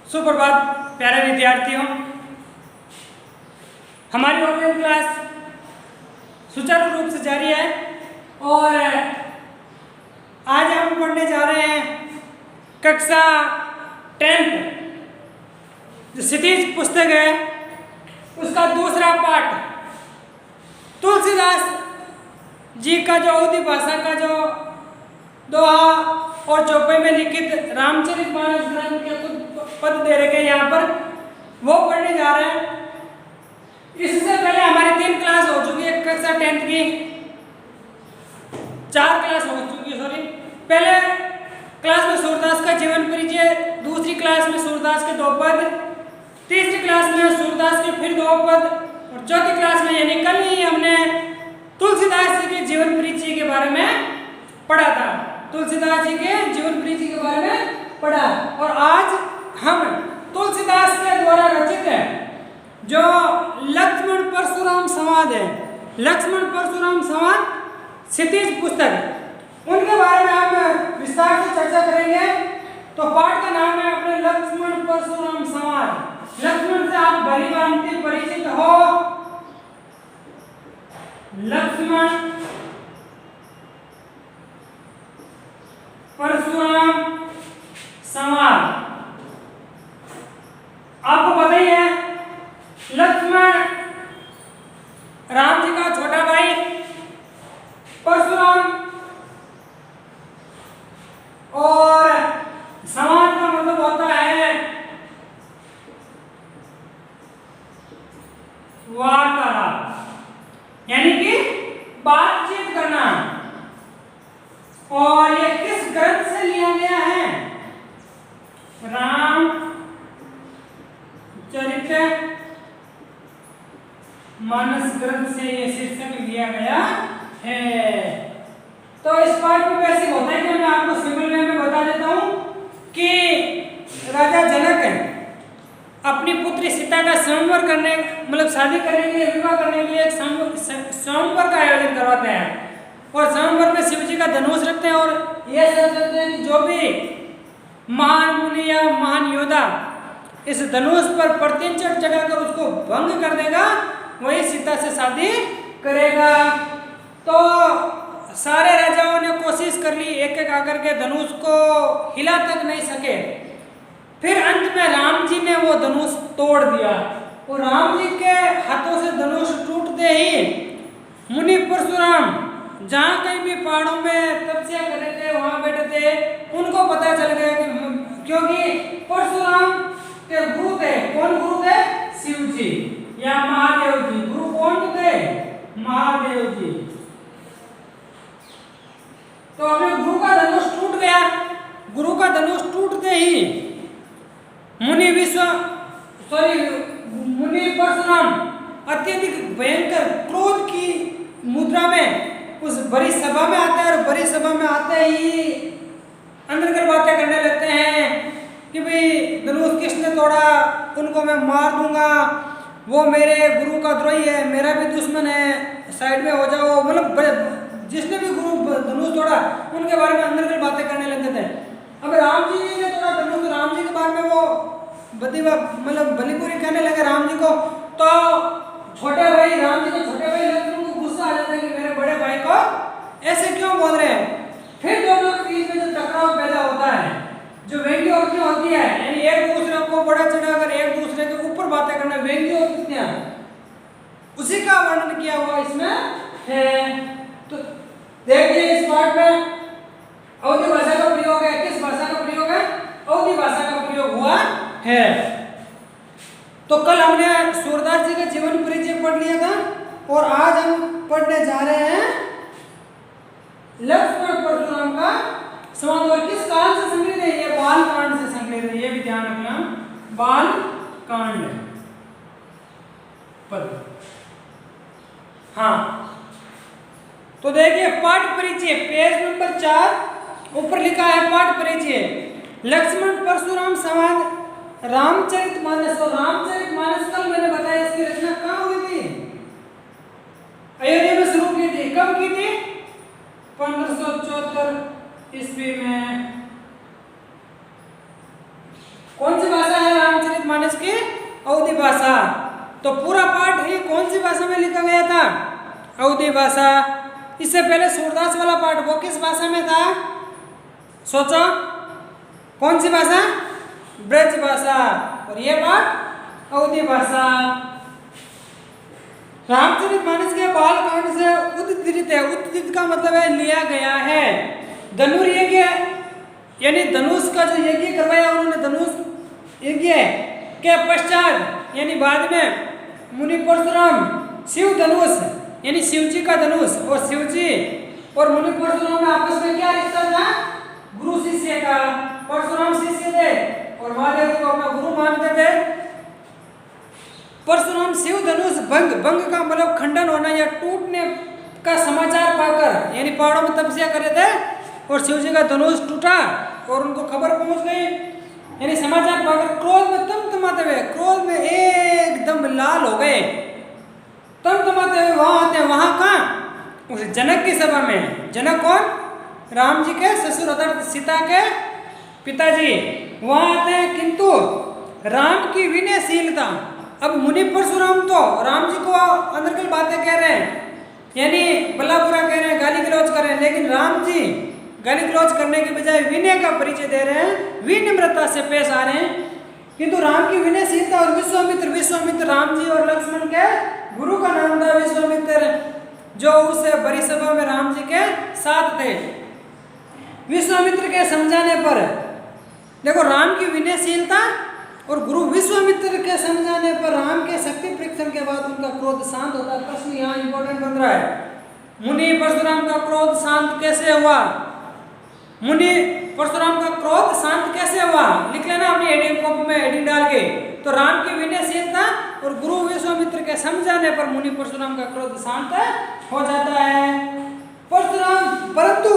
सुप्रभात प्यारे विद्यार्थियों। हमारी ऑनलाइन क्लास सुचारू रूप से जारी है और आज हम पढ़ने जा रहे हैं कक्षा 10th जो क्षितिज पुस्तक है उसका दूसरा पाठ। तुलसीदास जी का जो अवधी भाषा का जो दोहा और चौपाई में लिखित रामचरितमानस ग्रंथ के कुछ पद दे रखे हैं यहाँ पर, वो पढ़ने जा रहे हैं। इससे पहले हमारी 3 क्लास हो चुकी है, कक्षा 10th की 4 क्लास हो चुकी है। सॉरी, पहले क्लास में सूरदास का जीवन परिचय, दूसरी क्लास में सूरदास के 2 पद, तीसरी क्लास में सूरदास के फिर 2 पद और चौथी क्लास में यानी कल ही हमने तुलसीदास जी के जीवन परिचय के बारे में पढ़ा था। तुलसीदास जी के जीवन परिचय के बारे में पढ़ा और आज हम तुलसीदास के द्वारा रचित है जो लक्ष्मण परशुराम संवाद है, लक्ष्मण परशुराम संवाद क्षितिज पुस्तक, उनके बारे में हम विस्तार से चर्चा करेंगे। तो पाठ का नाम है अपने लक्ष्मण परशुराम संवाद। लक्ष्मण से आप भली भांति परिचित हो। लक्ष्मण परशुराम संवाद आपको पता ही है। लक्ष्मण राम जी का छोटा भाई, परशुराम और संवाद का मतलब होता है वार्तालाप, यानी कि बातचीत करना। और ये किस ग्रंथ से लिया गया है? रामचरितमानस ग्रंथ से ये शीर्षक लिया गया है। तो इस पाठ में बेसिक होता है कि मैं आपको सिंपल वे में बता देता हूं कि राजा जनक अपनी पुत्री सीता का स्वयंवर करने मतलब शादी करने के लिए, विवाह करने के लिए एक स्वयंवर का आयोजन करवाते हैं और स्वयंवर में शिव जी का धनुष रखते हैं और ये सोचते हैं कि जो भी महान मुनि या महान योद्धा इस धनुष पर प्रतिंचट चढ़ाकर उसको भंग कर देगा वही सीता से शादी करेगा। तो सारे राजाओं ने कोशिश कर ली, एक एक आकर के धनुष को हिला तक नहीं सके। फिर अंत में राम जी ने वो धनुष तोड़ दिया और राम जी के हाथों से धनुष टूटते ही मुनि परशुराम जहाँ कहीं भी पहाड़ों में तपस्या कर रहे थे वहां बैठे थे, उनको पता चल गया कि क्योंकि परशुराम के गुरु थे, कौन गुरु थे? शिव जी या महादेव जी। गुरु कौन थे? महादेव जी। तो अपने गुरु का धनुष टूट गया। गुरु का धनुष टूटते ही मुनि परशुराम अत्यधिक भयंकर क्रोध की मुद्रा में उस बड़ी सभा में आते हैं और बड़ी सभा में आते ही अंदर बातें करने लगते हैं कि भाई धनुष किसने तोड़ा, उनको मैं मार दूंगा, वो मेरे गुरु का द्रोही है, मेरा भी दुश्मन है, साइड में हो जाओ। मतलब जिसने भी गुरु धनुष तोड़ा उनके बारे में अंदर बातें करने लगते थे। अब राम जी ने तोड़ा धनुष, राम जी के बारे में वो मतलब भलीपुरी कहने लगे राम जी को। तो छोटे भाई, राम जी के छोटे भाई लक्ष्मण को गुस्सा आ जाता है कि मेरे बड़े भाई को ऐसे क्यों बोल रहे हैं। फिर दोनों के बीच में जो टकराव पैदा होता है, जो व्यंग्य उक्तियां होती है, यानी एक दूसरे को बड़ा चढ़ाकर एक दूसरे के ऊपर बातें करना, व्यंग्य उक्तियां, उसी का वर्णन किया हुआ इसमें है। तो देखिए इस पाठ में अवधी भाषा का प्रयोग है। किस भाषा का प्रयोग है? अवधी भाषा का प्रयोग हुआ है। तो कल हमने सूरदास जी का जीवन परिचय पढ़ लिया था और आज हम पढ़ने जा रहे हैं लक्ष्मण परशुराम का संवाद। और किस काल से संकलित है? ये बाल कांड से संकलित है, ये भी ध्यान रखना, बाल कांड पद। हाँ, तो देखिए पाठ परिचय पेज नंबर 4 ऊपर लिखा है पाठ परिचय लक्ष्मण परशुराम संवाद रामचरितमानस। और रामचरितमानस कल मैंने बताया इसकी रचना कहाँ हुई थी? अयोध्या में शुरू की थी। कब की थी? 1574 ईस्वी में। कौन सी भाषा है मानस की अवधी भाषा। तो पूरा पाठ ही कौन सी भाषा में लिखा गया था? अवधी भाषा। इससे पहले सूरदास वाला पाठ वो किस भाषा में था? सोचो, कौन सी भाषा? ब्रज भाषा। और ये पाठ अवधी भाषा। रामचरितमानस के बालकांड से उद्धृत है। उद्धृत का मतलब है लिया गया है। धनुर्यज्ञ यानी धनुष का जो यज्ञ करवाया उन्होंने, धनुष यज्ञ के पश्चात यानी बाद में मुनि परशुराम शिव धनुष यानी शिव जी का धनुष, और शिव जी और मुनि परशुराम में आपस में क्या रिश्ता था? गुरु शिष्य का। परशुराम शिष्य थे और महादेव को अपना गुरु मानते थे। परशुराम शिव धनुष भंग का मतलब खंडन होना या टूटने का समाचार पाकर यानी पहाड़ों में तपस्या कर रहे थे और शिव जी का धनुष टूटा और उनको खबर पहुंच गई यानी समाचार पाकर क्रोध में तमतमाते हुए, क्रोध में एकदम लाल हो गए, तमतमाते हुए वहां आते हैं। वहां कहाँ? उस जनक की सभा में। जनक कौन? राम जी के ससुर अर्थात सीता के पिताजी वहां आते हैं। किंतु राम की विनयशीलता, अब मुनि परशुराम तो राम जी को अंदर की बातें कह रहे हैं यानी भला बुरा कह रहे हैं, गाली गलौज कर रहे हैं, लेकिन राम जी गाली गलौज करने के बजाय विनय का परिचय दे रहे हैं, विनम्रता से पेश आ रहे हैं। किंतु राम की विनयशीलता और विश्वामित्र राम जी और लक्ष्मण के गुरु का नाम था विश्वामित्र, जो उस बड़ी सभा में राम जी के साथ थे। विश्वामित्र के समझाने पर देखो, राम की विनयशीलता और गुरु विश्वामित्र के समझाने पर राम के शक्ति परीक्षण के बाद उनका क्रोध शांत होता है। प्रश्न यहाँ इंपॉर्टेंट बन रहा है, मुनि परशुराम का क्रोध शांत कैसे हुआ? मुनि परशुराम का क्रोध शांत कैसे हुआ? लिख लेना अपनी हेडिंग कॉपी में, हेडिंग डाल के। तो राम की विनयशीलता और गुरु विश्वामित्र के समझाने पर मुनि परशुराम का क्रोध शांत हो जाता है। परशुराम, परंतु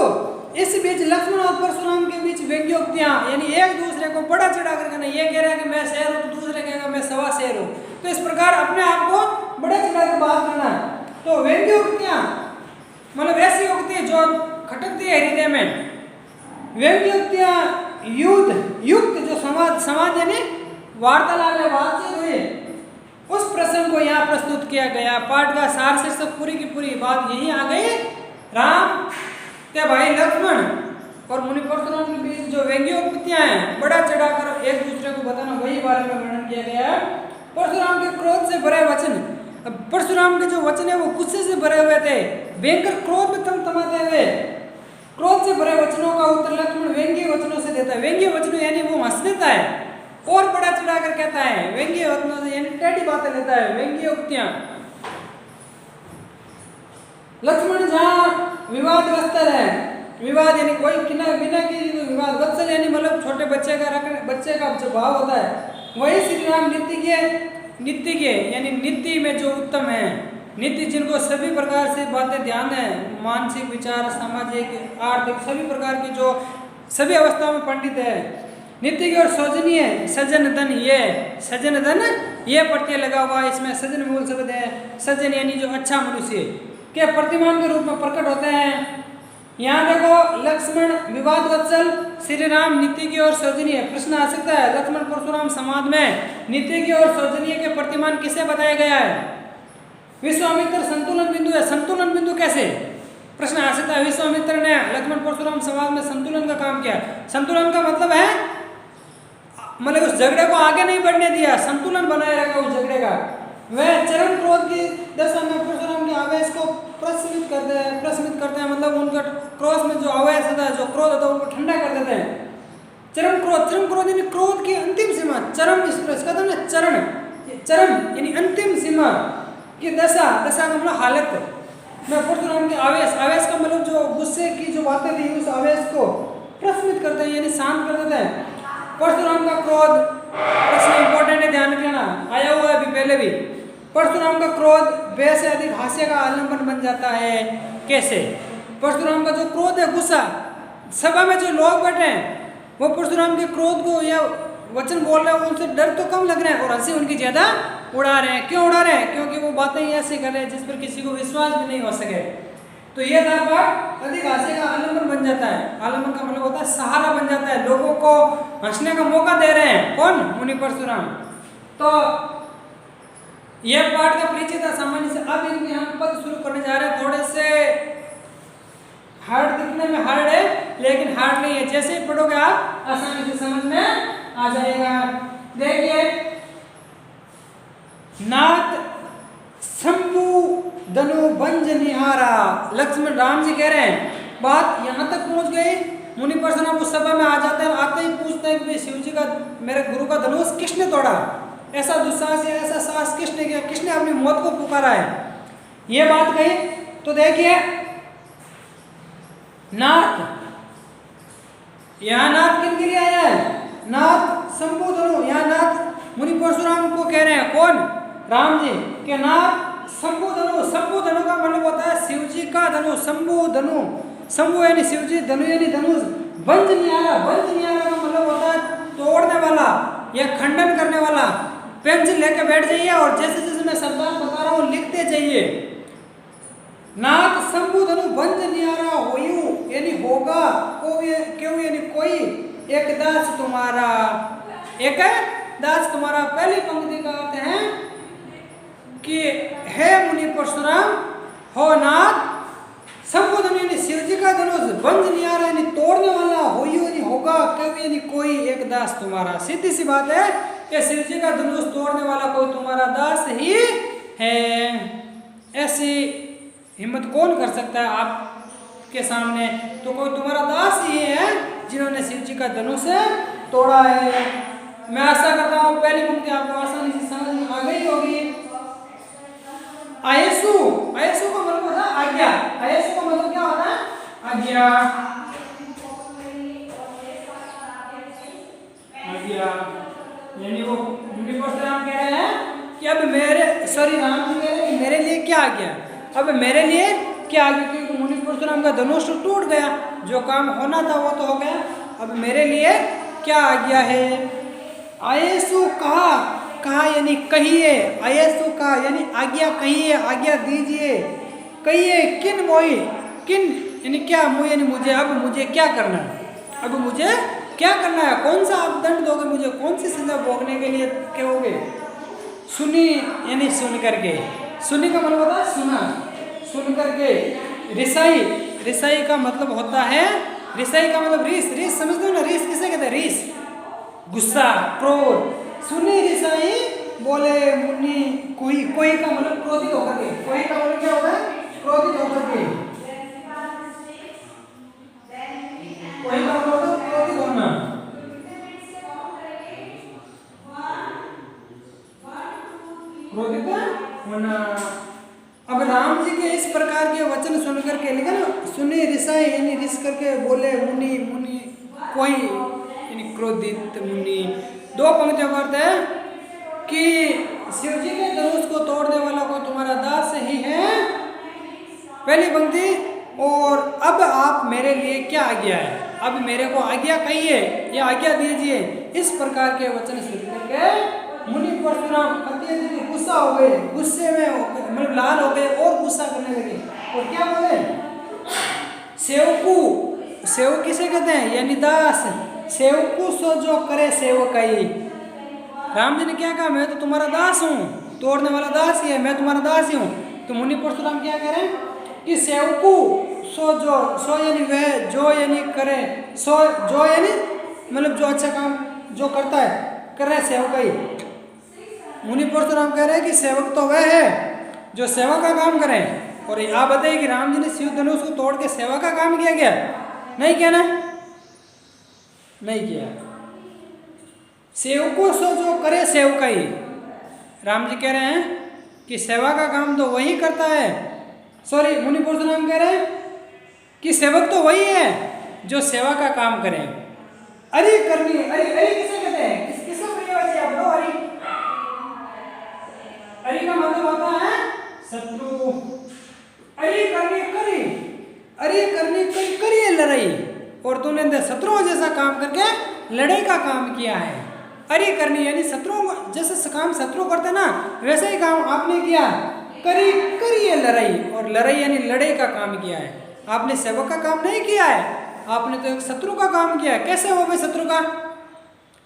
इस बीच लक्ष्मण और परशुराम के बीच व्यंग्योक्तियां यानी एक दूसरे को बड़ा चढ़ा कर कहना, ये कह रहा है कि मैं शेर हूं तो दूसरे कहेगा मैं सवा शेर हूं, तो इस प्रकार अपने आप को बड़ा चढ़ा कर बात करना। तो व्यंग्योक्तियां मतलब ऐसी उक्ति जो खटकती है हृदय में। व्यंग्योक्तियां युक्त जो समाज यानी वार्तालाप में बातचीत हुई, उस प्रसंग को यहाँ प्रस्तुत किया गया। पाठ का सार शीर्षक पूरी की पूरी बात यही आ गई। राम के भाई लक्ष्मण और मुनि परशुराम के बीच जो व्यंग्योक्तियां हैं, बड़ा चढ़ाकर एक दूसरे को बताना, वही बारे में वर्णन किया गया है। परशुराम के क्रोध से भरे वचन, अब परशुराम के जो वचन है वो गुस्से से भरे हुए थे, भयंकर क्रोध में तमतमाते हुए क्रोध से भरे वचनों का उत्तर लक्ष्मण व्यंग्य वचनों से देता है। व्यंग्य वचन यानी वो हंस देता है और बड़ा चढ़ाकर कहता है, व्यंग्य वचनों से यानी टेढ़ी बातें लेता है, व्यंग्योक्तियां। लक्ष्मण जहाँ विवादग्रस्त है, विवाद यानी कोई बिना किसी को विवाद, वत्सल यानी मतलब छोटे बच्चे का जो भाव होता है, वही श्री राम नित्य के यानी नीति में जो उत्तम है, नीति जिनको सभी प्रकार से बातें ध्यान है, मानसिक विचार सामाजिक आर्थिक सभी प्रकार की जो सभी अवस्थाओं में पंडित है, नीति की और सौजन्य सजन धन, सजन धन ये प्रत्यय लगा हुआ, इसमें सजन मूल शब्द है। सजन यानी जो अच्छा मनुष्य के प्रतिमान के रूप में प्रकट होते हैं। यहाँ देखो, लक्ष्मण विवाद वत्सल, श्री राम नीति की और सौजन्य। प्रश्न आ सकता है, लक्ष्मण परशुराम समाज में नीति की और सौजन्य के प्रतिमान किसे बताया गया है? विश्वामित्र संतुलन बिंदु है। संतुलन बिंदु कैसे? प्रश्न आ सकता है। विश्वामित्र ने लक्ष्मण परशुराम समाज में संतुलन का काम किया। संतुलन का मतलब है मतलब उस झगड़े को आगे नहीं बढ़ने दिया, संतुलन बनाए रखा उस झगड़े का। वह चरम क्रोध की दशा में परशुराम के आवेश को प्रशमित करते हैं, मतलब उनका क्रोध में जो आवेश होता है, जो क्रोध होता है, उनको ठंडा कर देते हैं। चरम क्रोध यानी क्रोध की अंतिम सीमा, चरम एक्सप्रेस कहते हैं ना, चरम यानी अंतिम सीमा की दशा का मतलब हालत में परशुराम के आवेश का मतलब जो गुस्से की जो बातें थी, उस आवेश को प्रशमित करते हैं यानी शांत कर देते हैं। परशुराम का क्रोध, प्रश्न इंपॉर्टेंट है, ध्यान रखना, आया हुआ है अभी पहले भी। परशुराम का क्रोध व्यय से अधिक हास्य का आलम्बन बन जाता है। कैसे? परशुराम का जो क्रोध है, गुस्सा, सभा में जो लोग बैठे हैं वो परशुराम के क्रोध को या वचन बोल रहे हैं, उनसे डर तो कम लग रहा है और हंसी उनकी ज्यादा उड़ा रहे हैं। क्यों उड़ा रहे हैं? क्योंकि वो बातें ही ऐसे कर रहे हैं जिस पर किसी को विश्वास भी नहीं हो सके। तो ये था पाठ, अधिक हास्य का आलम्बन बन जाता है। आलम्बन का मतलब होता है सहारा बन जाता है, लोगों को हंसने का मौका दे रहे हैं। कौन? मुनि परशुराम। तो यह पाठ का परिचय था सामान्य से। अब इनके हम पद शुरू करने जा रहे हैं। थोड़े से हार्ड दिखने में हार्ड है, लेकिन हार्ड नहीं है। जैसे ही पढ़ोगे आप आसानी से समझ में आ जाएगा। देखिए, नाथ शंभु धनु भंज निहारा। लक्ष्मण राम जी कह रहे हैं, बात यहाँ तक पहुँच गई। मुनि परशुराम उस सभा में आ जाते हैं, आते ही पूछते हैं कि शिव जी का, मेरे गुरु का धनुष किसने तोड़ा? ऐसा दुस्साहस या ऐसा साहस किसने किया? किसने अपनी मौत को पुकारा है? ये बात कही। तो देखिए, नाथ, यहाँ नाथ किन के लिए आया है? नाथ शंभु धनु। यहाँ नाथ मुनि परशुराम को कह रहे हैं। कौन? राम जी के नाथ शंभु धनु। शंभु धनु का मतलब होता है शिव जी का धनुष। शंभु धनु, शंभु यानी शिव जी, धनु यानी धनुष। भंज निहारा, भंज निहारा का मतलब होता है तोड़ने वाला या खंडन करने वाला। पेंसिल लेके बैठ जाइए और जैसे जैसे मैं शब्दार्थ बता रहा हूँ लिखते जाइए। नाथ शंभु धनु भंज निहारा होयु यानी होगा, क्यों यानी कोई, एक दास तुम्हारा, एक दास तुम्हारा। पहली पंक्ति का अर्थ है कि हे मुनि परशुराम, हो नाथ, शंभु धनु यानी शिव जी का धनुष, भंज निहारा यानी तोड़ने वाला, होयु यानी होगा, क्यों यानी कोई, एक दास तुम्हारा। सीधी सी बात है कि शिव जी का धनुष तोड़ने वाला कोई तुम्हारा दास ही है। ऐसी हिम्मत कौन कर सकता है आपके सामने? तो कोई तुम्हारा दास ही है जिन्होंने शिव जी का धनुष तोड़ा है। मैं आशा करता हूँ पहली पंक्ति आपको आसानी से समझ में आ गई होगी। आयसु, आयसु का मतलब होता है आज्ञा। आयसु का मतलब क्या होता है? आज्ञा। आज्ञा यानी वो मुनि परशुराम कह रहे हैं कि अब मेरे, सॉरी राम जी कह रहे हैं कि मेरे लिए क्या आज्ञा? अब मेरे लिए क्या आज्ञा? क्योंकि मुनि परशुराम का धनुष टूट गया, जो काम होना था वो तो हो गया। अब मेरे लिए क्या आज्ञा है? आयसु कहा, कहा यानी कहिए। आयसु कहा यानी आज्ञा कहिए, आज्ञा दीजिए। कहिए किन मोई, किन यानी क्या, मोई यानी मुझे। अब मुझे क्या करना है? अब मुझे क्या करना है? कौन सा आप दंड दोगे मुझे? कौन सी सजा भोगने के लिए कहोगे? सुनी यानी सुन करके। सुनी का मतलब होता है सुना, सुन करके। रिसाई, रिसाई का मतलब होता है, रिसाई का मतलब रीस। रीस समझते हो ना? रीस किसे कहते हैं? रीस, गुस्सा, क्रोध। सुनी रिसाई बोले मुनि, कोई, कोई का मतलब क्रोधित होकर के। कोई का मतलब क्या होता है? क्रोधित होकर के। कोई का मतलब क्रोधित होना। क्रोधित होना। अब राम जी के इस प्रकार के वचन सुनकर के लिखा ना, सुनी रिसाई यानी रिस करके बोले मुनि, मुनि कोई यानी क्रोधित मुनि। दो पंक्तियों का अर्थ है कि शिव जी के धनुष को तोड़ने वाला कोई तुम्हारा दास ही है, पहली पंक्ति। और अब आप मेरे लिए क्या आज्ञा है? अब मेरे को आज्ञा कहिए या आज्ञा दीजिए। इस प्रकार के वचन सुनकर के मुनि परशुराम अत्यधिक गुस्सा हो गए, गुस्से में मतलब लाल हो गए और गुस्सा करने लगे। और क्या बोले? सेवकू, सेवक किसे कहते हैं? यानी दास। सेवकू सो जो करे सेवकाई। राम जी ने क्या कहा? मैं तो तुम्हारा दास हूँ, तोड़ने वाला दास ही है, मैं तुम्हारा दास ही हूँ। तो मुनि परशुराम क्या कह रहे हैं कि सेवकू सो जो, सो यानी वह, जो यानी करे, सो जो यानी मतलब जो अच्छा काम जो करता है, कर रहे सेवकाई। मुनि परशुराम कह रहे हैं कि सेवक तो वह है जो सेवा का काम करे। और आप बताइए कि राम जी ने शिव धनुष को तोड़ के सेवा का काम किया क्या? नहीं किया ना? नहीं किया। सेवको सो जो करे सेवकाई। राम जी कह रहे हैं कि सेवा का काम तो वही करता है। सॉरी, मुनि परशुराम कह रहे हैं कि सेवक तो वही है जो सेवा का काम करे। अरे करनी, अरे अरे किसे कहते हैं? किसका प्रयोग है आप लोग? अरे, अरे का मतलब होता है शत्रु। अरे करनी करी, अरे करनी करी, करिए लड़ाई। और तूने शत्रुओं जैसा काम करके लड़ाई का काम किया है। अरे करनी यानी शत्रुओं जैसे काम शत्रु करते ना, वैसे ही काम आपने किया। करी, करिए लड़ाई। और लड़ाई यानी लड़ाई का काम किया है। आपने सेवक का काम नहीं किया है, आपने तो एक शत्रु का काम किया है। कैसे हुआ भाई शत्रु का?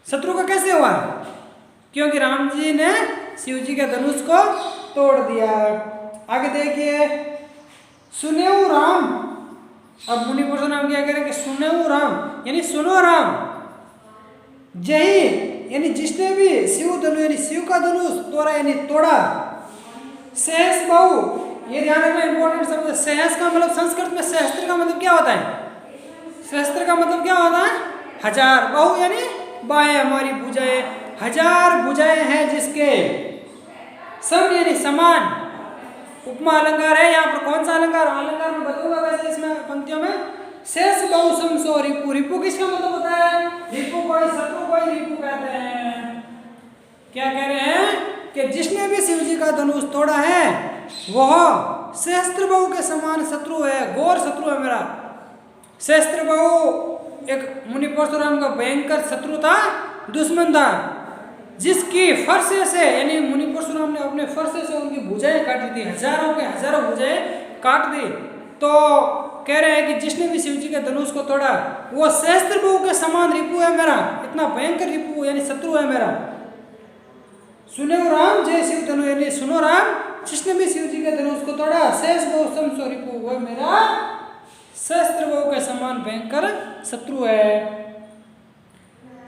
शत्रु का कैसे हुआ? क्योंकि राम जी ने शिव जी के धनुष को तोड़ दिया। आगे देखिए, सुनेऊ राम। अब मुनि परशुराम क्या कह रहे हैं कि सुनेऊ राम यानी सुनो राम, जही यानी जिसने भी शिव धनु यानी शिव का धनुष तोड़ा यानी तोड़ा। सहस बाहु, ये ध्यान रखना इंपॉर्टेंट शब्द है। सहस का मतलब संस्कृत में सहस्त्र का मतलब क्या होता है? सहस्त्र का मतलब क्या होता है? हजार। बाहु यानी बाएं, हमारी भुजाएं, हजार भुजाएं हैं जिसके। सम यानी समान, उपमा अलंकार है। यहाँ पर कौन सा अलंकार? अलंकार में बताऊंगा वैसे इसमें पंक्तियों में। शेष बहु सम सो रिपु। रिपु किसका मतलब होता है? रिपु कोई शत्रु कोई रिपु कहते हैं। क्या कह रहे हैं कि जिसने भी शिव जी का धनुष तोड़ा है वह सहस्त्र बहु के समान शत्रु है, घोर शत्रु है मेरा। सहस्त्र बहु एक मुनि परशुराम का भयंकर शत्रु था, दुश्मन था, जिसकी फरसे से यानी मुनि परशुराम ने अपने फरसे से उनकी भुजाएं काटी थी, हजारों के हजारों भुजाएं काट दी। तो कह रहे हैं कि जिसने भी शिव जी के धनुष को तोड़ा वो सहस्त्र बहु के समान रिपु है मेरा, इतना भयंकर रिपु यानी शत्रु है मेरा। सुनो राम जय शिव धनु यानी सुनो राम, जिसने भी शिव जी के धनुष को तोड़ा सहस्त्र बहु सम सो रिपु, वह मेरा सहस्त्र बहु के समान भयंकर शत्रु है।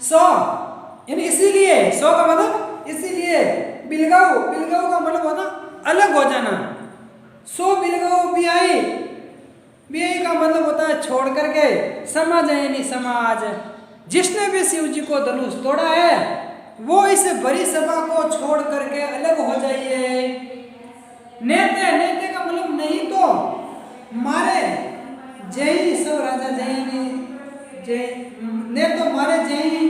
सौ यानी इसीलिए, सौ का मतलब इसीलिए। बिलगाऊ, बिलगाऊ का मतलब होता अलग हो जाना। सो बिलगाऊ बियाई, बियाई का मतलब होता है छोड़ करके। समाज यानी समाज, जिसने भी शिव जी को धनुष तोड़ा है वो इस बड़ी सभा को छोड़ करके अलग हो जाइए। नेते, नेते का मतलब नहीं तो मारे। जय सब राजा जय, ने तो मारे जय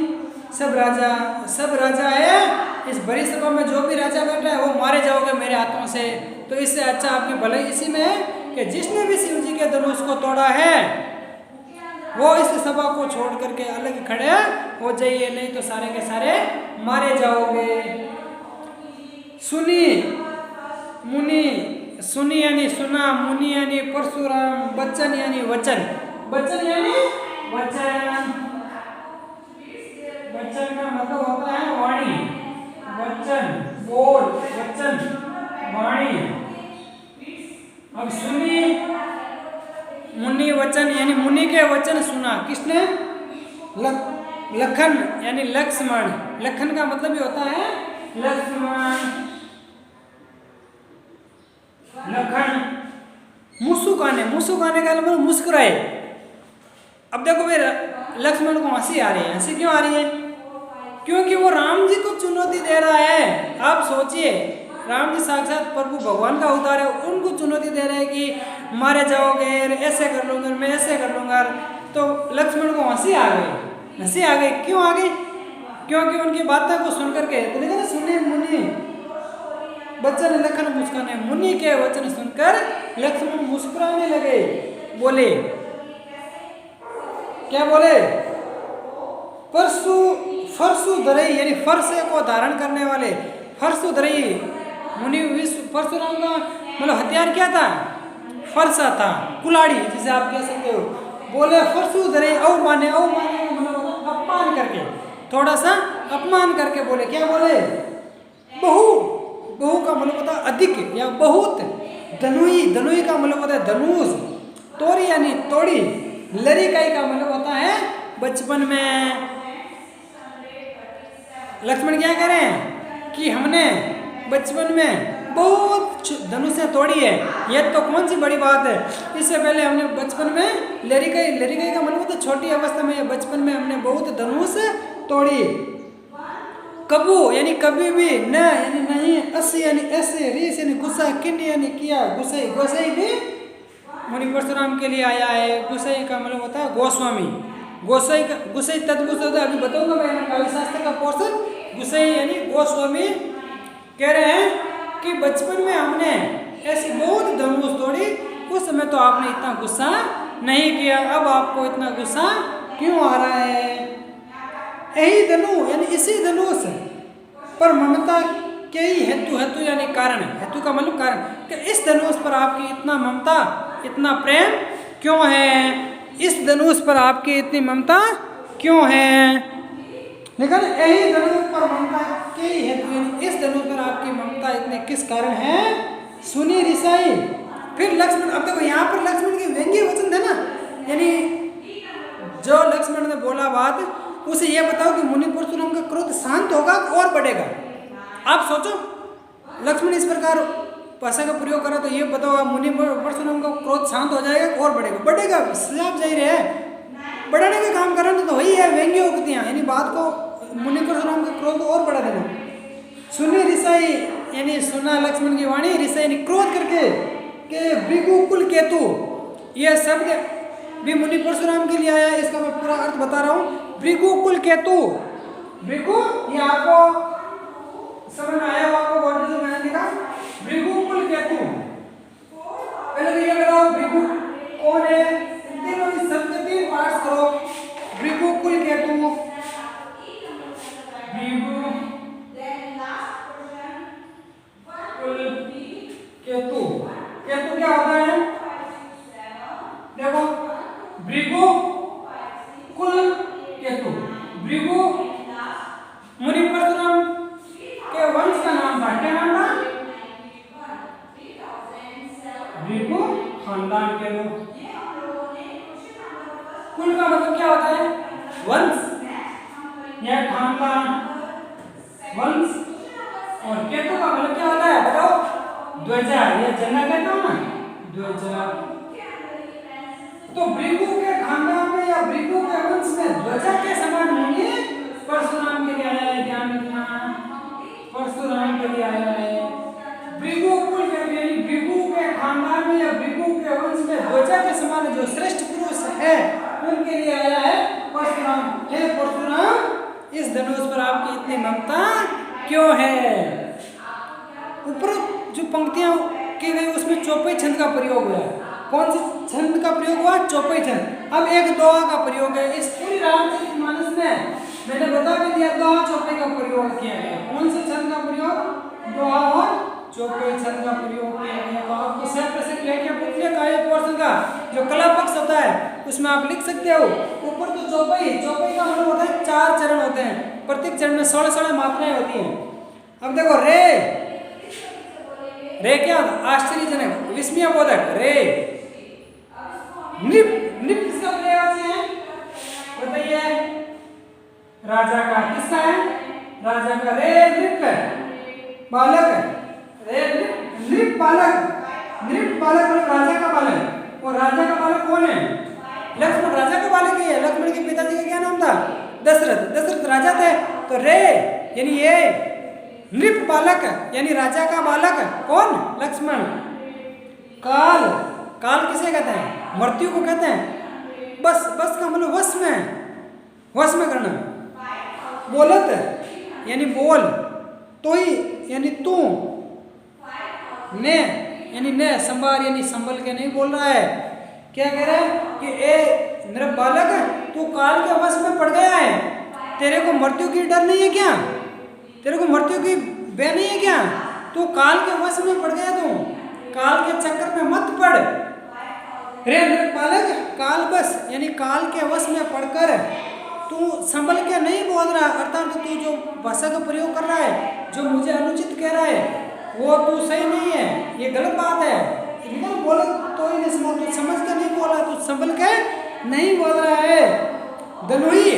सब राजा, सब राजा है। इस बड़ी सभा में जो भी राजा बैठा है वो मारे जाओगे मेरे हाथों से। तो इससे अच्छा आपकी भलाई इसी में है कि जिसने भी शिव जी के धनुष को तोड़ा है वो इस सभा को छोड़ करके अलग खड़े हो जाइए, नहीं तो सारे के सारे मारे जाओगे। सुनी मुनि, सुनी यानी सुना, मुनि यानी परशुराम, बच्चन यानी वचन, बच्चन यानी वचन, वचन का मतलब होता है वाणी, वचन बोल, वचन वाणी। अब सुनी मुनि वचन यानी मुनि के वचन सुना किसने? लखन यानी लक्ष्मण। लखन का मतलब भी होता है लक्ष्मण, लखन। मुस्कुराने, मुस्कुराने का मतलब मुस्कुराए। अब देखो भाई लक्ष्मण को हंसी आ रही है, हंसी क्यों आ रही है? क्योंकि वो राम जी को चुनौती दे रहा है। आप सोचिए, राम जी साक्षात प्रभु भगवान का अवतार है, उनको चुनौती दे रहे हैं कि मारे जाओगे, ऐसे कर लूंगा मैं, ऐसे कर लूंगा। तो लक्ष्मण को हंसी आ गई, हंसी आ गई। क्यों आ गई? क्योंकि उनकी बातों को सुन करके, तो देखा ना, सुने मुनि बच्चन लखन मुस्काने, मुनि के वचन सुनकर लक्ष्मण मुस्कुराने लगे। बोले क्या बोले? फरसु धरई यानी फरसे को धारण करने वाले, फरसु धरई। मुनि परशुराम का मतलब हथियार क्या था? फरसा था, कुलाड़ी जिसे आप कह सकते हो। बोले फरसु धरई अवमाने, अवमाने मतलब अपमान करके, थोड़ा सा अपमान करके बोले। क्या बोले? बहु, बहु का मतलब होता है अधिक या बहुत। धनुई, धनुई का मतलब होता है धनुष। तोड़ी यानी तोड़ी। लड़िकाई का मतलब होता है बचपन में। लक्ष्मण क्या कह रहे हैं कि हमने बचपन में बहुत धनुषें तोड़ी है, यह तो कौन सी बड़ी बात है। इससे पहले हमने बचपन में लड़िकाई, लड़िकाई का मतलब होता है छोटी अवस्था में, बचपन में हमने बहुत धनुष तोड़ी। कबू यानी कभी भी, न यानी नहीं, असी यानी ऐसे, रीस यानी गुस्सा, किन यानी किया, गुस्साई। गुस्साई भी मुनि परशुराम के लिए आया है। गुस्साई का मतलब होता है गोस्वामी। गोसाई का, गुस्साई तद्भुत होता है, अभी बताऊंगा मैं काव्य शास्त्र का पोर्शन। गुस्साई यानी गोस्वामी कह रहे हैं कि बचपन में हमने ऐसी बहुत धनुष तोड़ी, उस समय तो आपने इतना गुस्सा नहीं किया, अब आपको इतना गुस्सा क्यों आ रहा है? यही धनु यानी इसी धनुष पर ममता के ही हेतु, हेतु यानी कारण, हेतु का मतलब कारण, कि इस धनुष पर आपकी इतना ममता, इतना प्रेम क्यों है? इस धनुष पर आपकी इतनी ममता क्यों है? लेकिन यही धनुष पर ममता के हेतु, यानी इस धनुष पर आपकी ममता इतने किस कारण है, सुनी रिसाई। फिर लक्ष्मण, अब देखो यहाँ पर लक्ष्मण के व्यंग्य वचन थे ना, यानी जो लक्ष्मण ने बोला बात, उसे ये बताओ कि मुनि परशुराम का क्रोध शांत होगा और बढ़ेगा। आप सोचो, लक्ष्मण इस प्रकार भाषा का प्रयोग करा तो ये बताओ आप मुनि परशुराम का क्रोध शांत हो जाएगा और बढ़ेगा? बढ़ेगा, साफ जाहिर है, बढ़ाने का काम करना तो वही है व्यंग्य उक्तियाँ, यानी बात को मुनि परशुराम का क्रोध और बढ़ा देना। सुनी रिसाई, यानी सुना लक्ष्मण की वाणी, रिसाई यानी क्रोध करके के भृगुकुल केतु, यह शब्द भी मुनि परशुराम के लिए आया, इसका मैं पूरा अर्थ बता रहा हूँ। भृगुकुल केतु, भृगु ये आपको समझ में आया, आपको बहुत जो मैंने लिखा भृगुकुल केतु। पहले तो ये बताओ भृगु कौन है, तीनों इस शब्द के 3 पार्ट्स करो। भृगुकुल केतु, भृगु केतु, केतु क्या होता है? देखो भृगु कुल केतु, भृगु मुनि परशुराम के वंश का नाम था, क्या नाम था? भृगु खानदान के लोग। कुल का मतलब क्या होता है? वंश या खानदान, वंश। और केतु का मतलब क्या होता है बताओ? ध्वजा, ये झंडा कहता हूं ना, ध्वजा। तो भृगु के खानदान में या भृगु के वंश में ध्वजा के समान होंगे। परशुराम के लिए आया है, ध्यान रखना, परशुराम के लिए आया है। भृगु कुल के यानी भृगु के खानदान में या भृगु के वंश में ध्वजा के समान जो श्रेष्ठ पुरुष है उनके लिए आया है परशुराम। हे परशुराम, इस धनुष पर आपकी इतनी ममता क्यों है? ऊपर जो पंक्तियां की गई उसमें चौपाई छंद का प्रयोग हुआ है। कौन से छंद का प्रयोग हुआ? चौपाई छंद। अब एक दोहा का प्रयोग है इस पूरी रामचरितमानस में, मैंने बता भी दिया दोहा चौपाई का प्रयोग किया गया। कौन से छंद का प्रयोग? दोहा और चौपाई छंद का प्रयोग किया गया। तो आपको सेपरेट लेके पुतले का एक पोर्शन का जो कला पक्ष होता है उसमें आप लिख सकते हो। ऊपर तो चौपाई, चौपाई का मतलब होता है 4 चरण होते हैं, प्रत्येक चरण में 16 मात्राएं होती हैं। अब देखो रे, रे क्या होता? आश्चर्यजनक, विस्मयबोधक, रे। निप, निप किसका प्रयोग है? बताइए, राजा का। किसका है? राजा का। रे नृप बालक, रे नृप बालक, नृप बालक मतलब राजा का बालक। और राजा का बालक कौन है? लक्ष्मण राजा का बालक ही है। लक्ष्मण के पिताजी का क्या नाम था? दशरथ। दशरथ राजा थे। तो रे यानी ये नृप बालक यानी राजा का बालक कौन? लक्ष्मण। काल, काल किसे कहते हैं? मृत्यु को कहते हैं। बस, बस का मतलब वश में, वश में करना। बोलत यानी बोल, तो ही यानी तू, ने यानी ने, संभार यानी संभल के नहीं बोल रहा है। क्या कह रहा है कि ए नृप बालक, तू काल के वश में पड़ गया है। तेरे को मृत्यु की डर नहीं है क्या? तेरे को मृत्यु की भय नहीं है क्या? तू काल के वश में पड़ गया, तू काल के चक्कर में मत पड़। रे नृप बालक, काल बस यानी काल के वश में पड़कर तू संभल के नहीं बोल रहा, अर्थात तू जो भाषा का प्रयोग कर रहा है, जो मुझे अनुचित कह रहा है, वो तू सही नहीं है, ये गलत बात है। इधर बोल तो ही नहीं समझ, तू समझ के नहीं बोल रहा, तू संभल के नहीं बोल रहा है। धनुही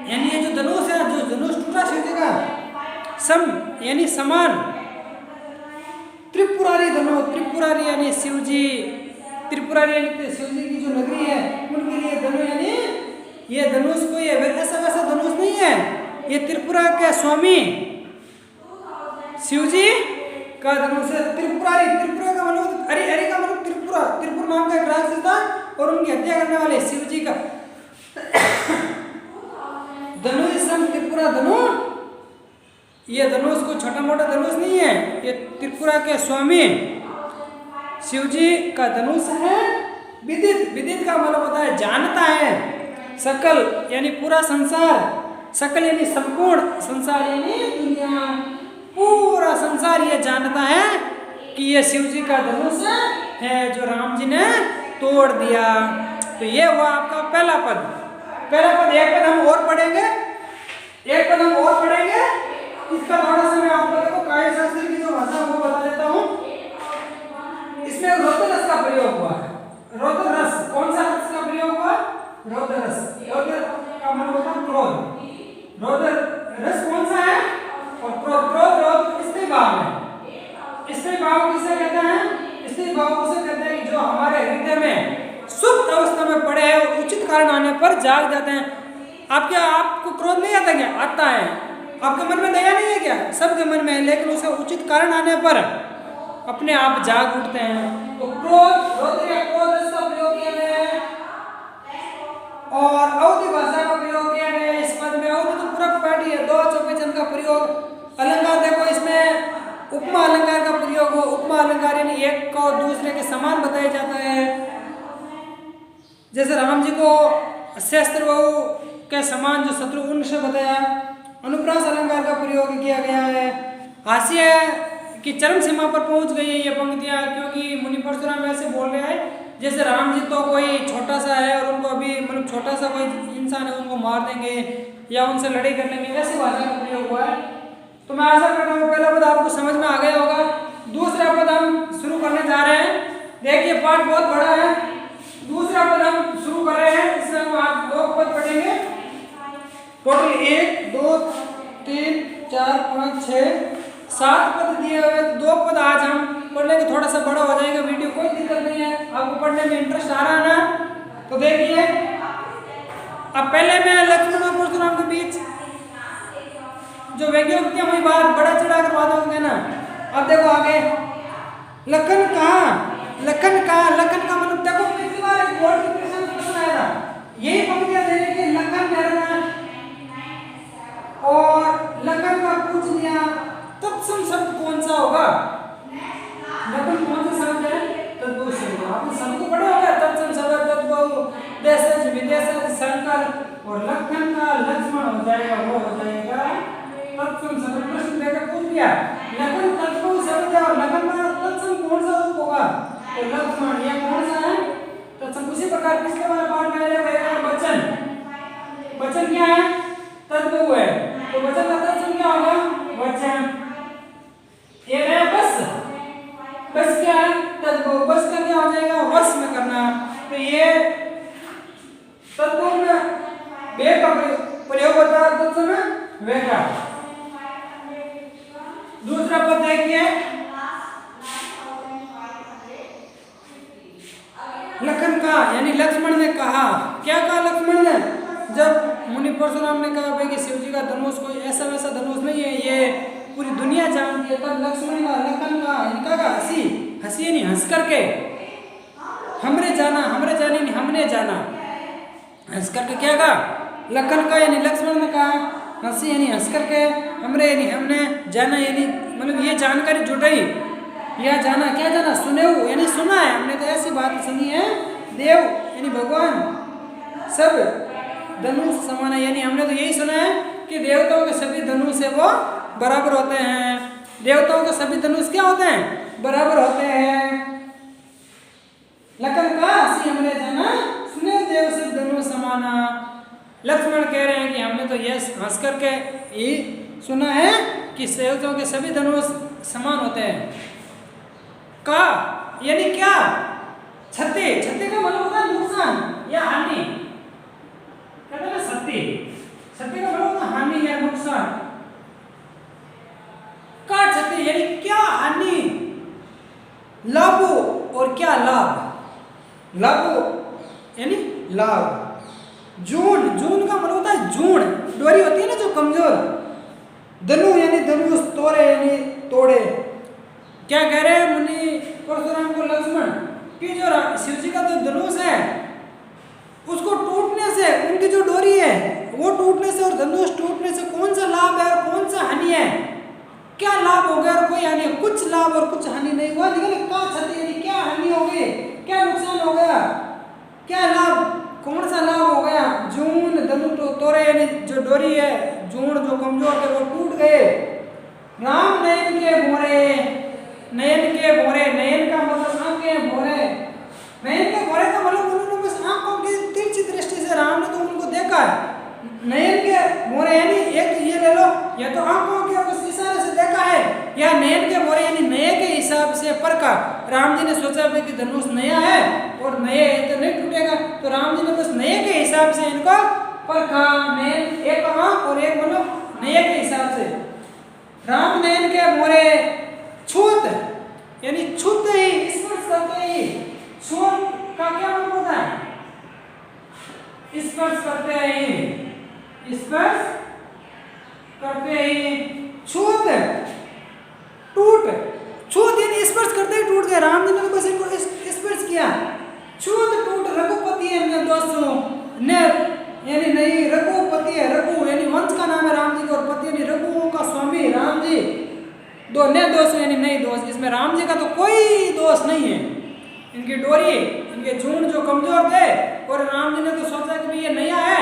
यानी ये जो धनुष है, जो धनुष टूटा शिव का सम यानी समान। त्रिपुरारी धनु, त्रिपुरारी यानी शिवजी, त्रिपुरारी यानी शिवजी की जो नगरी है उनके लिए धनु यानी ये धनुष कोई ऐसा वैसा धनुष नहीं है, ये त्रिपुरा के स्वामी शिवजी का धनुष है। त्रिपुरारी, त्रिपुरा का मतलब अरे अरे का मतलब त्रिपुरा, त्रिपुर नाम का एक राक्षस था और उनकी हत्या करने वाले शिवजी का धनुष सम त्रिपुरा धनु। ये धनुष को छोटा मोटा धनुष नहीं है, ये त्रिपुरा के स्वामी शिवजी का धनुष है। विदित, विदित का मतलब होता है जानता है। सकल यानी पूरा संसार, सकल यानी संपूर्ण, संसार यानी दुनिया, पूरा संसार ये जानता है कि ये शिवजी का धनुष है जो राम जी ने तोड़ दिया। तो ये हुआ आपका पहला पद। पहला पद, एक पद हम और पढ़ेंगे जाग जाते हैं। आपको क्रोध नहीं आता क्या? आता है। आपके मन में दया नहीं है क्या? सबके मन में है, लेकिन उसका उचित कारण आने पर अपने आप जाग उठते हैं। तो क्रोध, रौद्र क्रोध इसका प्रयोग किया गया है और अवधि भाषा का प्रयोग किया गया है। इस पद में अवधि तो पूरा पार्टी है, दो चौपेचन का प्रयोग। अलंकार देखो, इसमें उपमा अलंकार का प्रयोग हो। उपमा अलंकार यानी एक को दूसरे के समान बताया जाता है। जैसे राम जी को शस्त्र के समान जो शत्रुघ्न से बताया। अनुप्रास अलंकार का प्रयोग किया गया है। हास्य की चरम सीमा पर पहुंच गई है ये पंक्तियां, क्योंकि मुनि परशुराम ऐसे बोल रहे हैं जैसे राम जी तो कोई छोटा सा है और उनको अभी मतलब छोटा सा कोई इंसान है, उनको मार देंगे या उनसे लड़ाई कर लेंगे, ऐसी भाषा का प्रयोग हुआ है। तो मैं आशा करता हूँ पहला पद आपको समझ में आ गया होगा। दूसरा पद हम शुरू करने जा रहे हैं। देखिए पाठ बहुत बड़ा है। दूसरा पद हम शुरू कर रहे हैं। इसमें हम आज 2 पद पढ़ेंगे। टोटल 1 2 3 4 5 6 7 पद दिए हुए। 2 पद आज हम पढ़ लेंगे, थोड़ा सा बड़ा हो जाएगा वीडियो, कोई दिक्कत नहीं है। आपको पढ़ने में इंटरेस्ट आ रहा है ना? तो देखिए, अब पहले मैं लक्ष्मण और परशुराम के बीच जो वैज्ञानिक हुई बात बड़ा चढ़ा कर बात होंगे ना। अब देखो आगे, लखन का मतलब देखो, पिछली बार एक बोर्ड की परीक्षा में क्वेश्चन आया था, यही पंक्तियां दे रही कि लखन डरना और लखन का पूछ लिया। तत्सम शब्द कौन सा होगा? लखन कौन सा शब्द है? तत्व शब्द। आपने शब्द को पढ़ा होगा, तत्सम शब्द, तत्व, देशज, विदेशज, संकर, और लखन का लक्ष्मण हो जाएगा, वो हो जाएगा तत्सम शब्द। प्रश्न देकर पूछ लिया लखन तत्व शब्द है और लखन का तत्सम कौन सा रूप होगा? तो लक्ष्मण, ये कौन सा है? तत्सम। उसी प्रकार पिछले वाले पाठ में वचन क्या है? तत्व है। तो वचन का तत्सम क्या होगा? वचन। ये है बस क्या है? तत्व। बस का क्या हो जाएगा? वश में करना। तो ये तत्व में वे का प्रयोग होता है, तत्व में वे का। दूसरा पद देखिए, लखन का यानी लक्ष्मण ने कहा। क्या कहा लक्ष्मण ने? जब मुनि परशुराम ने कहा भाई कि शिव जी का धनुष कोई ऐसा वैसा धनुष नहीं है, ये पूरी दुनिया जानती है, तब लक्ष्मण का, लखन का, इनका का हंसी नहीं, हंस करके हमरे जाना हंस करके क्या कहा? लखन का यानी लक्ष्मण ने कहा, हंसी यानी हंस करके, हमरे यानी हमने, जाना यानी मतलब ये जानकारी जुटाई, या जाना क्या जाना? सुने यानी सुना है हमने, तो ऐसी बात सुनी है। देव यानी भगवान सब धनुष समान है, यानी हमने तो यही सुना है कि देवताओं के सभी धनुष है वो बराबर होते हैं। देवताओं के सभी धनुष क्या होते हैं? बराबर होते हैं। लखन का हंसी हमने जाना, सुने देव से धनुष समाना। लक्ष्मण कह रहे हैं कि हमने तो यह हंस करके ही सुना है कि देवताओं के सभी धनुष समान होते हैं। का यानी क्या? क्षति का मतलब होता है नुकसान या हानि। कहते हैं क्षति का मतलब होता है हानि या नुकसान। का क्षति यानी क्या हानि, लाभ और क्या लाभ? लाभ यानी लाभ। जून का मतलब होता है जून, डोरी होती है ना जो कमजोर। धनु यानी धनुष, तोड़े यानी तोड़े। क्या कह रहे हैं मुनि परशुराम को लक्ष्मण कि जो शिव जी का जो धनुष है उसको टूटने से, उनकी जो डोरी है वो टूटने से और धनुष टूटने से कौन सा लाभ है और कौन सा हानि है? क्या लाभ हो गया और कोई हानि? कुछ लाभ और कुछ हानि नहीं हुआ। लेकिन क्या क्षति यानी क्या हानि हो गई, क्या नुकसान हो गया, क्या लाभ, कौन सा लाभ हो गया? जून धनु तो तोड़े यानी जो डोरी है, जून जो कमजोर थे वो टूट गए। राम नयन के भोरे, नयन का मतलब आंखें भोरे। नयन के भोरे का मतलब उन्होंने बस आंखों की तिरछी दृष्टि से राम ने तो उनको देखा है। नयन के भोरे यानी एक ये ले लो, या तो आंखों के उस इशारे से देखा है, या नयन के भोरे यानी नए के हिसाब से परखा। राम जी ने सोचा कि धनुष नया है और नए तो नहीं टूटेगा, तो राम जी ने बस नए के हिसाब से इनको परखा। नयन एक आंख और एक मतलब नए के हिसाब से। राम नयन के मोरे छूत यानी छूते ही, स्पर्श करते ही। छूत का क्या मतलब होता है? स्पर्श करते ही, स्पर्श करते ही छूत टूट, छूत यानी स्पर्श करते ही टूट गया। राम जी ने तो बस इनको स्पर्श किया। छूत टूट रघुपति है दोस्तों ने, यानी नहीं रघुपति है, रघु यानी वंश का नाम है राम जी का, और पति यानी रघुओं का स्वामी राम जी। दो ने दोष यानी नहीं दोष, इसमें राम जी का तो कोई दोष नहीं है। इनकी डोरी, इनके झुंड जो कमजोर थे, और राम जी ने तो सोचा कि ये नया है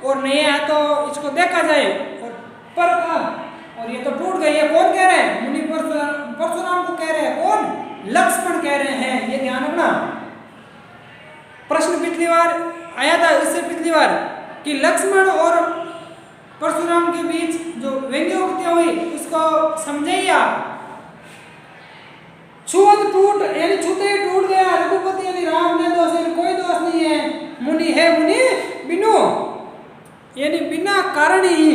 और नया है तो इसको देखा जाए, और परखा, और ये तो टूट गई है। कौन कह रहे हैं? मुनि परशुराम को कह रहे हैं। कौन? लक्ष्मण कह रहे हैं। ये ध्यान रखना। प्रश्न पिछली बार आया था, इससे पिछली बार, कि लक्ष्मण और परशुराम के बीच जो व्यंग्योक्तियां हुई उसको समझिए आप। छूत टूट यानी छूते ही टूट गया, रघुपति यानी राम ने दोष, कोई दोष नहीं है। मुनि है, मुनि बिनु यानी बिना कारण ही,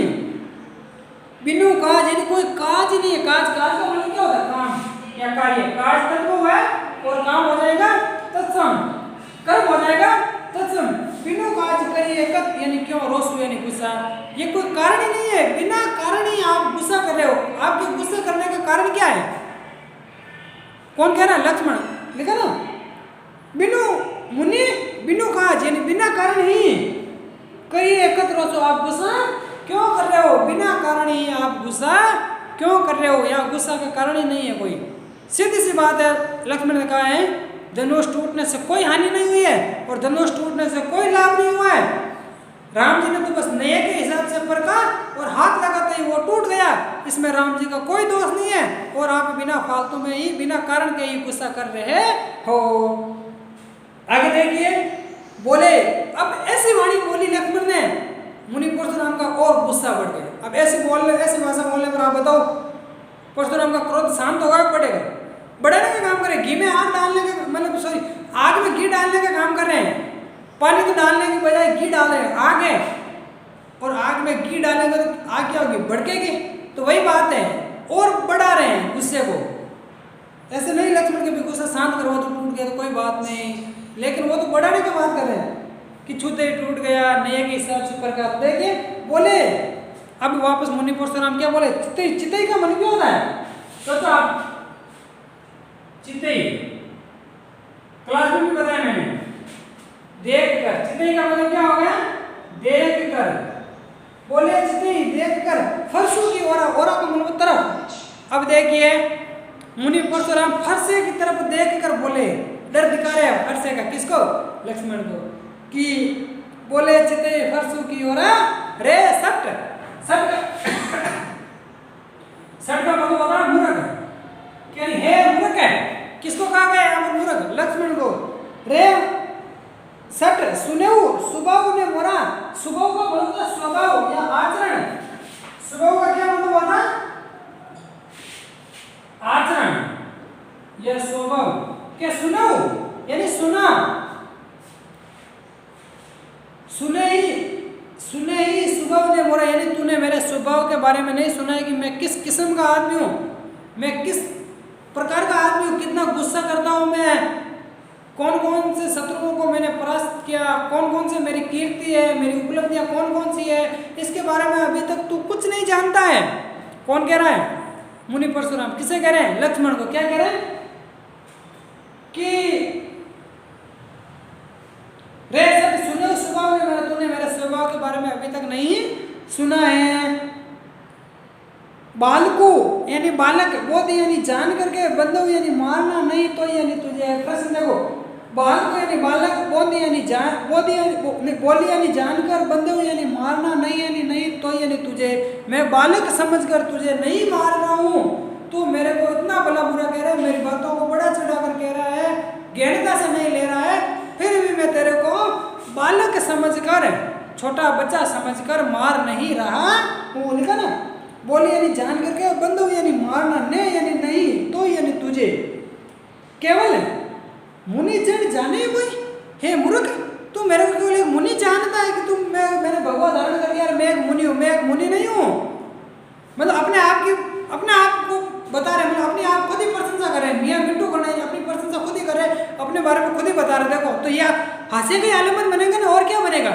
बिनु काज यानी कोई काज नहीं है। काज काज का मतलब क्या होता है? काम या कार्य। काज तत्व है और काम हो जाएगा तत्सम, कर्म हो जाएगा तत्सम। बिनु काज करिए कत यानी क्यों रोष यानी गुस्सा, ये कोई कारण ही नहीं है। बिना कारण ही आप गुस्सा कर रहे हो। आपके गुस्से करने का कारण क्या है? कौन कह रहा है? लक्ष्मण लिखा ना। बिनु मुनि बिनु काज यानी बिना कारण ही करिए एकत्र रोषो, आप गुस्सा क्यों कर रहे हो? बिना कारण ही आप गुस्सा क्यों कर रहे हो? या गुस्सा का कारण ही नहीं है कोई। सीधी सी बात है। लक्ष्मण ने कहा है धनुष टूटने से कोई हानि नहीं हुई है और धनुष टूटने से कोई लाभ नहीं हुआ है। राम जी ने तो बस नए के हिसाब से परखा और हाथ लगाते ही वो टूट गया। इसमें राम जी का कोई दोष नहीं है, और आप बिना फालतू में ही बिना कारण के ही गुस्सा कर रहे हो। आगे देखिए, बोले अब ऐसी वाणी बोली लक्ष्मण ने, मुनि परशुराम का और गुस्सा बढ़ गया। अब ऐसी भाषा बोलने पर आप बताओ परशुराम का क्रोध शांत होगा बढ़ेगा? बढ़ाने का काम करे। घी में आग डालने का मतलब सॉरी आग में घी डालने का काम कर रहे हैं। पानी तो डालने की बजाय घी डाल रहे हैं। आग है और आग में घी डालेंगे तो आग क्या होगी? भड़केगी। तो वही बात है, और बढ़ा रहे हैं गुस्से को। ऐसे नहीं लक्ष्मण के भी गुस्सा शांत करो तो टूट गया तो कोई बात नहीं, लेकिन वो तो बढ़ाने की बात कर रहे हैं कि छूते ही टूट गया, नए के हिसाब से प्रकार। देखिए बोले अब वापस मुनि परशुराम क्या बोले? चितई, चितई का मन क्यों होता है? सोचो आप, चितई क्लास में भी बताया मैंने, देख कर। चितई का मतलब क्या हो गया? देख कर। बोले चितई देख कर फरसू की ओरा, ओरा का मतलब तरफ। अब देखिए मुनि परशुराम फरसे की तरफ देख कर बोले, डर दिखा रहे हैं फरसे का। किसको? लक्ष्मण को। कि बोले चितई फरसू की ओरा रे सट, सट सट का मतलब होता है मूर्ख, यानी हे मूर्ख है। किसको कहा गया यहाँ पर मूर्ख? लक्ष्मण को। रे सट सुनेऊ स्वभाव ने मोरा, स्वभाव का मतलब होता है स्वभाव या आचरण। स्वभाव का क्या मतलब होता है? आचरण या स्वभाव। क्या सुनेऊ यानी सुना, सुने ही स्वभाव ने मोरा, यानी तूने मेरे स्वभाव के बारे में नहीं सुना है कि मैं किस किस्म का आदमी हूँ, मैं किस प्रकार का आदमी हूँ, कितना गुस्सा करता हूँ मैं, कौन कौन से शत्रुओं को मैंने परास्त किया, कौन कौन से मेरी कीर्ति है, मेरी उपलब्धियां कौन कौन सी है, इसके बारे में अभी तक तू कुछ नहीं जानता है। कौन कह रहा है? मुनि परशुराम। किसे कह रहे हैं? लक्ष्मण को। क्या कह रहे हैं? कि रे सट सुने स्वभाव में मेरा, तूने मेरे स्वभाव के बारे में अभी तक नहीं सुना है। बालको यानी बालक, बोध यानी जान करके, बंधु यानी मारना नहीं तो यानी तुझे। प्रश्न देखो, बालको यानी बालक, बोध यानी जान, बोली यानी जानकर, बंधु यानी मारना नहीं यानी नहीं तो यानी तुझे। मैं बालक समझकर तुझे नहीं मार रहा हूँ, तू मेरे को इतना भला बुरा कह रहा है, मेरी बातों को बड़ा चढ़ाकर कह रहा है, गहनता से नहीं ले रहा है, फिर भी मैं तेरे को बालक समझकर, छोटा बच्चा समझकर मार नहीं रहा हूँ। लिखा ना, बोली यानी जान करके, बंधु यानी मारना, ने यानी नहीं तो यानी तुझे। केवल मुनि जन जाने कोई, हे मूर्ख तू मेरे को केवल एक मुनि जानता है कि तुम मैंने भगवा धारण कर लिया, मैं एक मुनि हूँ। मैं एक मुनि नहीं हूँ। मतलब अपने आप को बता रहे, मतलब अपने आप खुद ही प्रशंसा कर रहे हैं। मियाँ मिट्टू गणेश अपनी प्रशंसा खुद ही कर रहे हैं, अपने बारे में खुद ही बता रहे। देखो तो यह हास्य के आलमत बनेगा ना, और क्या बनेगा?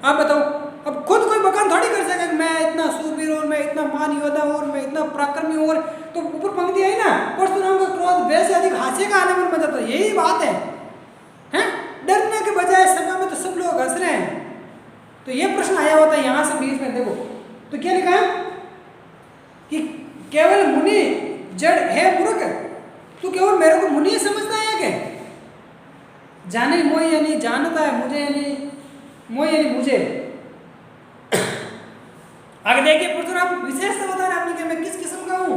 आप बताओ, अब खुद कोई बखान थोड़ी कर सके मैं इतना सूरवीर हूँ, मैं इतना महान योद्धा हूँ, मैं इतना पराक्रमी हूँ, तो ऊपर पंक्ति आई ना, परशुराम का क्रोध वैसे अधिक हास्य का आलम्बन बन जाता है। यही बात है, हैं? डरने के बजाय सभा में तो सब लोग हंस रहे हैं। तो ये प्रश्न आया होता है यहाँ से बीच में, देखो तो क्या लिखा है कि केवल मुनि जड़ है मूर्ख, तू केवल मेरे को मुनि समझता है क्या? जाने मोह यानी जानता है, मुझे यानी मोह यानी मुझे। आगे देखिए परशुराम विशेष से बता रहे हैं कि मैं किस किस्म का हूँ,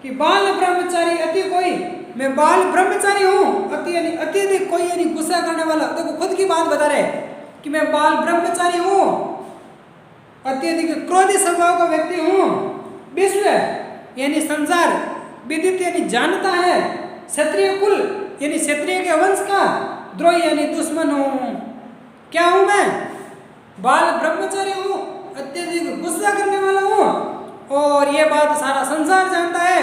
कि बाल ब्रह्मचारी अति कोई, मैं बाल ब्रह्मचारी हूँ, अति यानी अत्यधिक कोई यानी गुस्सा करने वाला। देखो खुद की बात बता रहे कि मैं बाल ब्रह्मचारी हूँ, अत्यधिक क्रोधी स्वभाव का व्यक्ति हूँ, विश्व यानी संसार, विदित यानी जानता है, क्षत्रिय कुल यानी क्षत्रिय के वंश का, द्रोही यानी दुश्मन हूँ। क्या हूँ मैं? बाल ब्रह्मचारी हूँ, अत्यधिक गुस्सा करने वाला हूँ, और ये बात सारा संसार जानता है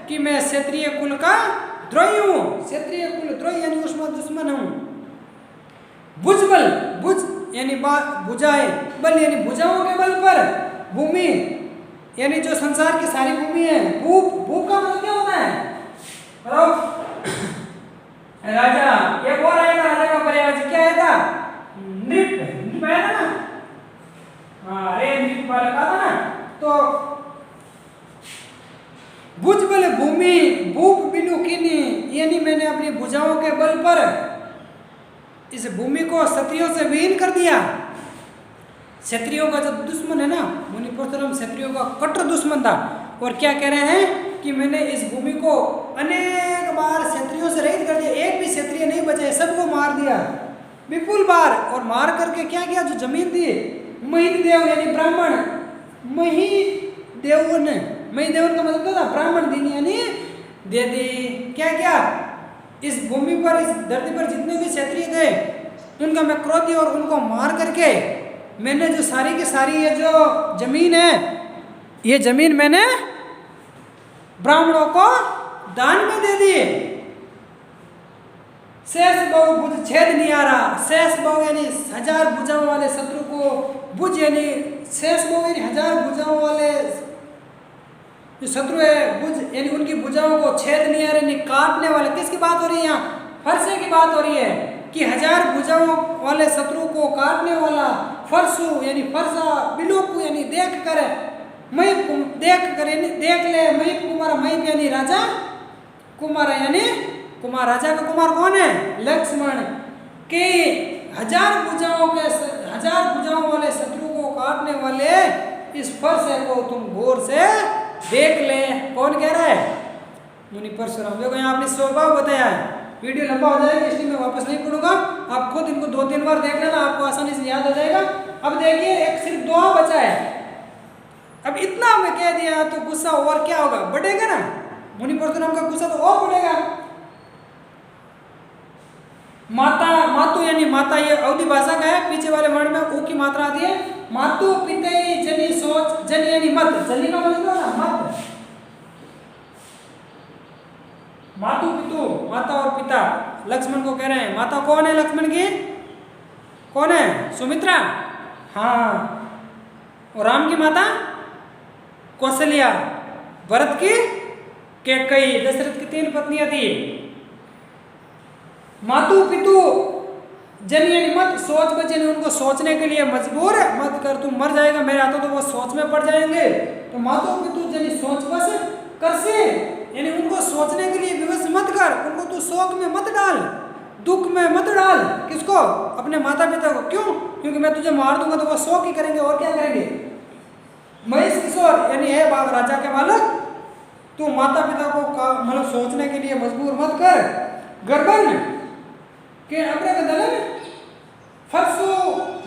कि मैं क्षत्रिय कुल का द्रोही हूँ। क्षत्रिय कुल द्रोही यानी उसमें दुश्मन हूँ। भुजबल, भुज यानी भुजाएं, बल यानी भुजाओं के बल पर, भूमि यानी जो संसार की सारी भूमि है, भूप, भूप का मतलब क्या होता है? राजा, ये बोल रहा था राजा का पर्यायवाची क्या है था? नृप, नृप आया था ना? हाँ, अरे नृप वाला कहा था ना? तो भुजबल भूमि, भूप बिनु कीनी, यानी मैंने अपनी भुजाओं के बल पर इस भूमि को क्षत्रियों से विहीन कर दिया। क्षत्रियों का जो दुश्मन है ना, मुनि परशुराम क्षत्रियों का कट्टर दुश्मन था। और क्या कह रहे हैं कि मैंने इस भूमि को अनेक बार क्षत्रियों से रहित कर दिया, एक भी क्षत्रिय नहीं बचे, सबको मार दिया विपुल बार। और मार करके क्या किया? जो जमीन थी महिदेव यानी ब्राह्मण, महिदेवन, महिदेवन का मतलब क्या था? ब्राह्मण दीन यानी दे दी। क्या क्या? इस भूमि पर, इस धरती पर जितने भी क्षत्रिय थे उनका मैं क्रोधी और उनको मार करके मैंने जो सारी की सारी ये जो जमीन है, ये जमीन मैंने ब्राह्मणों को दान में दे दी। शेष बहु भुज छेद नहीं आ रहा। शेष बहु यानी 1000 भुजाओं वाले शत्रु को, भुज यानी शेष बहु यानी 1000 भुजाओं वाले जो शत्रु है, भुज यानी उनकी भुजाओं को छेद नहीं आ रहे, काटने वाले। किसकी बात हो रही है यहाँ? फरसे की बात हो रही है कि 1000 भुजाओं वाले शत्रु को काटने वाला फरसु यानी फरसा, बिलोकु यानी देख कर, मई देख कर यानी देख ले, मई कुमार, मई यानी राजा, कुमार यानी कुमार। राजा का कुमार कौन है? लक्ष्मण। के 1000 भुजाओं वाले शत्रु को काटने वाले इस फरसे को तुम गौर से देख ले। कौन कह रहा है? मुनि परशुराम। देखो यहाँ आपने स्वभाव बताया है। वीडियो लंबा हो जाएगा इसलिए मैं वापस नहीं पढ़ूंगा, आप खुद इनको 2-3 बार देख लेना, आपको आसानी से याद हो जाएगा। अब देखिए एक सिर्फ दोहा बचा है। अब इतना मैं कह दिया तो गुस्सा और क्या होगा? बढ़ेगा ना। मुनि परशुराम का गुस्सा तो और बढ़ेगा। माता, मातु यानी माता, ये अवधि भाषा का है, पीछे वाले वर्ण में ऊ की मात्रा आती है। मातु पिते जनी सोच, जन यानी मत, जनी का मतलब ना मत। मातु पितु, माता और पिता लक्ष्मण को कह रहे हैं। माता कौन है लक्ष्मण की? कौन है? सुमित्रा। हाँ। और राम की माता कौशल्या, भरत की कैकेयी, दशरथ की 3 पत्नियां थी। मातु पितु जन यानी मत, सोच बचे ने उनको सोचने के लिए मजबूर मत कर, तू मर जाएगा मेरे हाथों तो वो सोच में पड़ जाएंगे। तो मातु पितु जनी सोच बस कर से यानी उनको सोचने के लिए विवश मत कर, उनको तू शोक में मत डाल, दुख में मत डाल। किसको? अपने माता पिता को। क्यों? क्योंकि मैं तुझे मार दूंगा तो वो शोक ही करेंगे और क्या करेंगे। महेश किशोर यानी है बाप राजा के बालक, तू माता पिता को मतलब सोचने के लिए मजबूर मत कर। गर्भन के अपने का दलन फरसो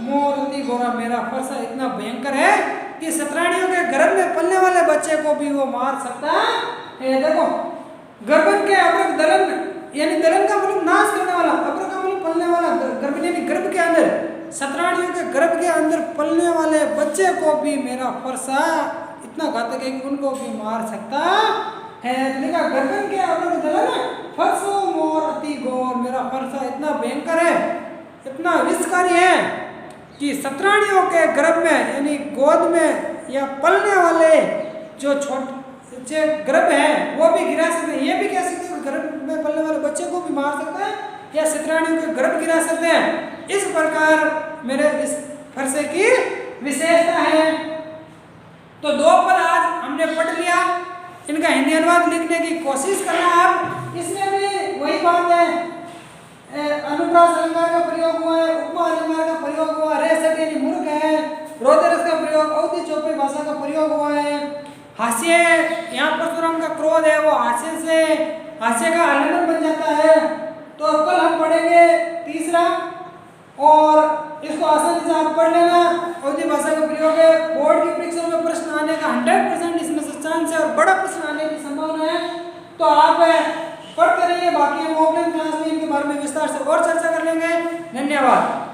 मोरती गोरा, मेरा फरसा इतना भयंकर है कि सतराणियों के गर्भ में पलने वाले बच्चे को भी वो मार सकता है। देखो गर्भन के अपरक दलन यानी दलन का मतलब नाश करने वाला, अपरक का मतलब पलने वाला, गर्भ यानी गर्भ के अंदर, सतराणियों के गर्भ के अंदर पलने वाले बच्चे को भी मेरा फरसा इतना घातक है कि उनको भी मार सकता है। लिखा गर्भन के अपरक दलन फरसो मोर अति घोर, मेरा फरसा इतना भयंकर है, इतना विषकारी है कि सतराणियों के गर्भ में यानी गोद में या पलने वाले जो छोटे गर्भ है वो भी गिरा सकते हैं। ये भी कह सकते हैं गर्भ में पलने वाले बच्चे को भी मार सकता है या सतराणियों के गर्भ गिरा सकते हैं। इस प्रकार मेरे इस फरसे की विशेषता है। तो दो पद आज हमने पढ़ लिया, इनका हिंदी अनुवाद लिखने की कोशिश करना। आप इसमें भी वही बात है, अनुप्रास अलंकार का प्रयोग हुआ है, उपमा अलंकार का प्रयोग हुआ, रेसट यानी मूर्ख है, रोदरस का प्रयोग, अवधि चौपे भाषा का प्रयोग हुआ है। हास्य यहाँ परशुराम का क्रोध है वो हास्य का आलिंगन बन जाता है। तो कल हम पढ़ेंगे तीसरा, और इसको आसानी से आप पढ़ लेना। अवधि भाषा का प्रयोग है, बोर्ड की परीक्षा में प्रश्न आने का 100% इसमें से चांस है और बड़ा प्रश्न आने की संभावना है। तो आप पढ़ते रहिए, बाकी हम ऑफलाइन क्लास में इनके बारे में विस्तार से और चर्चा कर लेंगे। धन्यवाद।